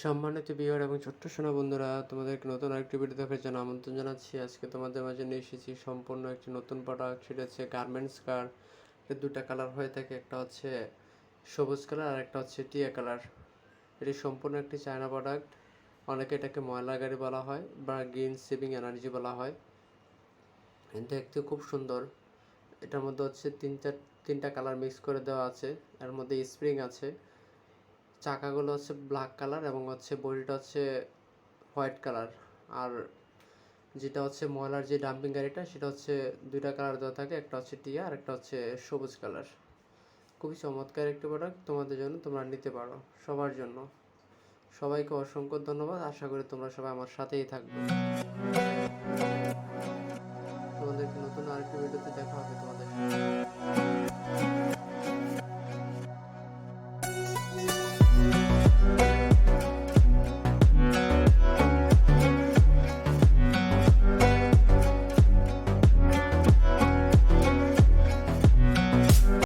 সম্মানিত ভিউয়ার এবং ছোট্ট সোনা বন্ধুরা, তোমাদেরকে নতুন আরেকটি ভিডিও দেখার জন্য আমন্ত্রণ জানাচ্ছি। আজকে তোমাদের মাঝে নিয়ে এসেছি সম্পূর্ণ একটি নতুন প্রোডাক্ট। সেটা হচ্ছে গার্মেন্টস স্কার্ট। এর দুটা কালার হয়ে থাকে, একটা হচ্ছে সবুজ কালার আর একটা হচ্ছে টিয়া কালার। এটি সম্পূর্ণ একটি চায়না প্রোডাক্ট। অনেকে এটাকে ময়লা গাড়ি বলা হয় বা গ্রিন সেভিং এনার্জি বলা হয়। দেখতে খুব সুন্দর। এটার মধ্যে হচ্ছে তিনটা কালার মিক্স করে দেওয়া আছে। এর মধ্যে স্প্রিং আছে। চাকাগুলো হচ্ছে ব্ল্যাক কালার এবং হচ্ছে বডিটা হচ্ছে হোয়াইট কালার। আর যেটা হচ্ছে ময়লার যে ডাম্পিং গাড়িটা, সেটা হচ্ছে দুইটা কালার দেওয়া থাকে, একটা হচ্ছে টিয়া আর একটা হচ্ছে সবুজ কালার। খুবই চমৎকার একটি প্রোডাক্ট তোমাদের জন্য, তোমরা নিতে পারো সবার জন্য। সবাইকে অসংখ্য ধন্যবাদ। আশা করি তোমরা সবাই আমার সাথেই থাকবে। তোমাদেরকে নতুন আরেকটি ভিডিওতে দেখা হবে তোমাদের সাথে।